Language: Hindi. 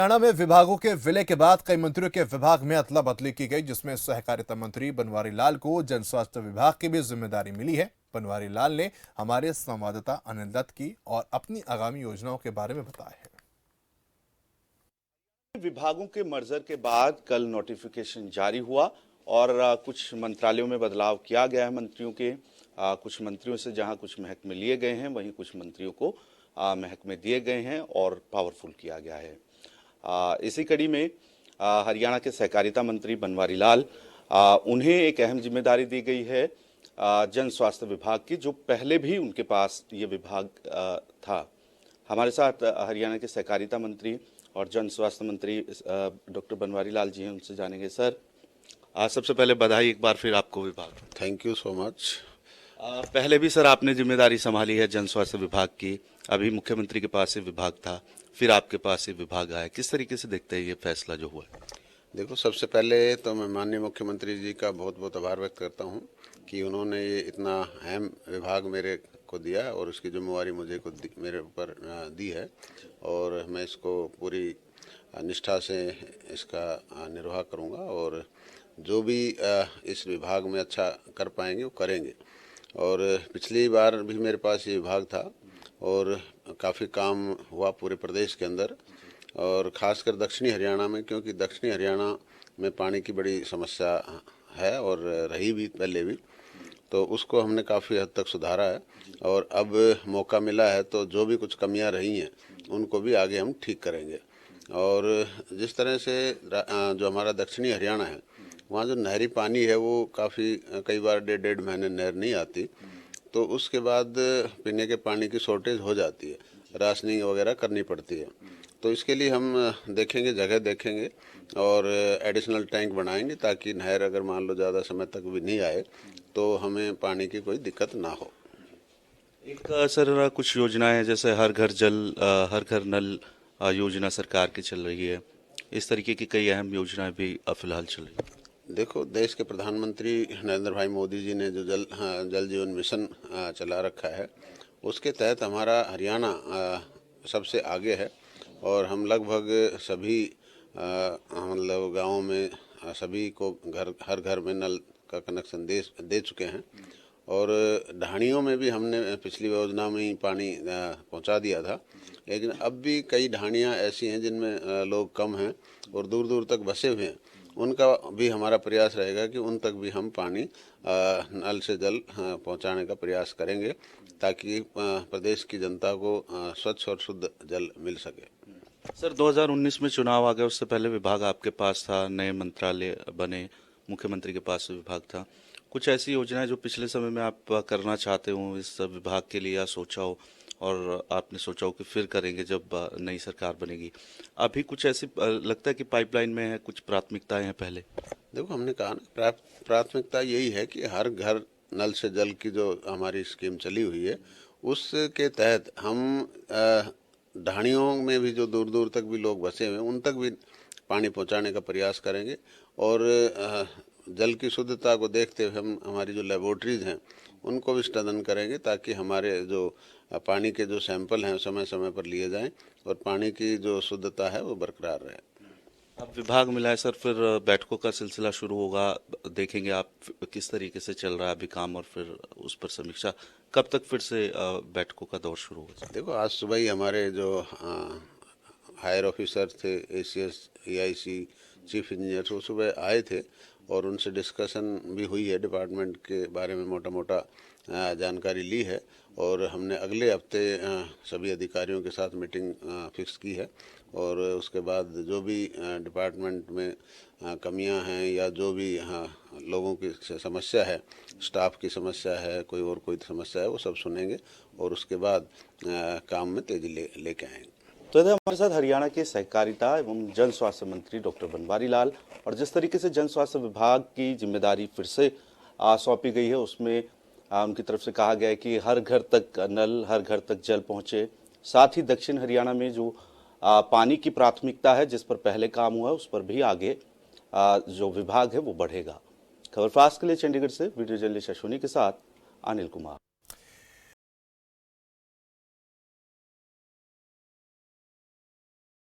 हरियाणा में विभागों के विलय के बाद कई मंत्रियों के विभाग में अदला बदली की गई, जिसमें सहकारिता मंत्री बनवारी लाल को जन स्वास्थ्य विभाग की भी जिम्मेदारी मिली है। बनवारी लाल ने हमारे संवाददाता अनिल दत्त की और अपनी आगामी योजनाओं के बारे में बताया है। विभागों के मर्जर के बाद कल नोटिफिकेशन जारी हुआ और कुछ मंत्रालयों में बदलाव किया गया है। मंत्रियों के कुछ मंत्रियों से जहां कुछ महकमे लिए गए हैं, वहीं कुछ मंत्रियों को महकमे दिए गए हैं और पावरफुल किया गया है। इसी कड़ी में हरियाणा के सहकारिता मंत्री बनवारी लाल, उन्हें एक अहम जिम्मेदारी दी गई है जन स्वास्थ्य विभाग की, जो पहले भी उनके पास ये विभाग था। हमारे साथ हरियाणा के सहकारिता मंत्री और जन स्वास्थ्य मंत्री डॉक्टर बनवारी लाल जी हैं, उनसे जानेंगे। सर, सबसे पहले बधाई एक बार फिर आपको विभाग। Thank you so much. पहले भी सर आपने जिम्मेदारी संभाली है जन स्वास्थ्य विभाग की, अभी मुख्यमंत्री के पास ये विभाग था, फिर आपके पास ये विभाग आया। किस तरीके से देखते हैं ये फैसला जो हुआ है? देखो, सबसे पहले तो मैं माननीय मुख्यमंत्री जी का बहुत बहुत आभार व्यक्त करता हूँ कि उन्होंने ये इतना अहम विभाग मेरे को दिया और उसकी जिम्मेवारी मेरे ऊपर दी है और मैं इसको पूरी निष्ठा से इसका निर्वाह करूँगा और जो भी इस विभाग में अच्छा कर पाएंगे वो करेंगे। और पिछली बार भी मेरे पास ये विभाग था और काफ़ी काम हुआ पूरे प्रदेश के अंदर और ख़ासकर दक्षिणी हरियाणा में, क्योंकि दक्षिणी हरियाणा में पानी की बड़ी समस्या है और रही भी पहले भी, तो उसको हमने काफ़ी हद तक सुधारा है और अब मौका मिला है तो जो भी कुछ कमियां रही हैं उनको भी आगे हम ठीक करेंगे। और जिस तरह से जो हमारा दक्षिणी हरियाणा है, वहाँ जो नहरी पानी है वो काफ़ी कई बार डेढ़ महीने नहर नहीं आती, तो उसके बाद पीने के पानी की शॉर्टेज हो जाती है, राशनिंग वगैरह करनी पड़ती है। तो इसके लिए हम देखेंगे, जगह देखेंगे और एडिशनल टैंक बनाएंगे ताकि नहर अगर मान लो ज़्यादा समय तक भी नहीं आए तो हमें पानी की कोई दिक्कत ना हो। एक सर कुछ योजनाएं हैं, जैसे हर घर जल, हर घर नल योजना सरकार की चल रही है। इस तरीके की कई अहम योजनाएं भी फिलहाल चल रही है। देखो, देश के प्रधानमंत्री नरेंद्र भाई मोदी जी ने जो जल जीवन मिशन चला रखा है, उसके तहत हमारा हरियाणा सबसे आगे है और हम लगभग सभी मतलब गाँवों में सभी को हर घर में नल का कनेक्शन दे चुके हैं और ढाणियों में भी हमने पिछली योजना में ही पानी पहुंचा दिया था, लेकिन अब भी कई ढाणियां ऐसी हैं जिनमें लोग कम हैं और दूर दूर तक बसे हुए हैं। उनका भी हमारा प्रयास रहेगा कि उन तक भी हम पानी नल से जल पहुंचाने का प्रयास करेंगे ताकि प्रदेश की जनता को स्वच्छ और शुद्ध जल मिल सके। सर, 2019 में चुनाव आ गया, उससे पहले विभाग आपके पास था, नए मंत्रालय बने, मुख्यमंत्री के पास विभाग था। कुछ ऐसी योजनाएं जो पिछले समय में आप करना चाहते हो इस विभाग के लिए, या सोचा हो और आपने सोचा हो कि फिर करेंगे जब नई सरकार बनेगी, अभी कुछ ऐसी लगता है कि पाइपलाइन में है, कुछ प्राथमिकताएं हैं पहले? देखो, हमने कहा ना, प्राथमिकता यही है कि हर घर नल से जल की जो हमारी स्कीम चली हुई है उसके तहत हम ढाणियों में भी जो दूर दूर तक भी लोग बसे हुए हैं उन तक भी पानी पहुंचाने का प्रयास करेंगे और जल की शुद्धता को देखते हुए हम हमारी जो लेबोरेटरीज हैं उनको भी स्टडन करेंगे ताकि हमारे जो पानी के जो सैंपल हैं समय समय पर लिए जाएं और पानी की जो शुद्धता है वो बरकरार रहे। अब विभाग मिला है सर, फिर बैठकों का सिलसिला शुरू होगा, देखेंगे आप किस तरीके से चल रहा है अभी काम और फिर उस पर समीक्षा। कब तक फिर से बैठकों का दौर शुरू होगा? देखो, आज सुबह ही हमारे जो हायर ऑफिसर थे, ACS, AIC, चीफ इंजीनियर, वो सुबह आए थे और उनसे डिस्कशन भी हुई है, डिपार्टमेंट के बारे में मोटा मोटा जानकारी ली है और हमने अगले हफ्ते सभी अधिकारियों के साथ मीटिंग फिक्स की है और उसके बाद जो भी डिपार्टमेंट में कमियां हैं या जो भी लोगों की समस्या है, स्टाफ की समस्या है, कोई समस्या है, वो सब सुनेंगे और उसके बाद काम में तेजी लेके आएंगे। तो इधर हमारे साथ हरियाणा के सहकारिता एवं जन स्वास्थ्य मंत्री डॉक्टर बनवारी लाल, और जिस तरीके से जन स्वास्थ्य विभाग की जिम्मेदारी फिर से सौंपी गई है, उसमें उनकी तरफ से कहा गया है कि हर घर तक नल, हर घर तक जल पहुंचे। साथ ही दक्षिण हरियाणा में जो पानी की प्राथमिकता है, जिस पर पहले काम हुआ है, उस पर भी आगे जो विभाग है वो बढ़ेगा। खबर फास्ट के लिए चंडीगढ़ से वीडियो जर्नलिस्ट अश्विनी के साथ अनिल कुमार।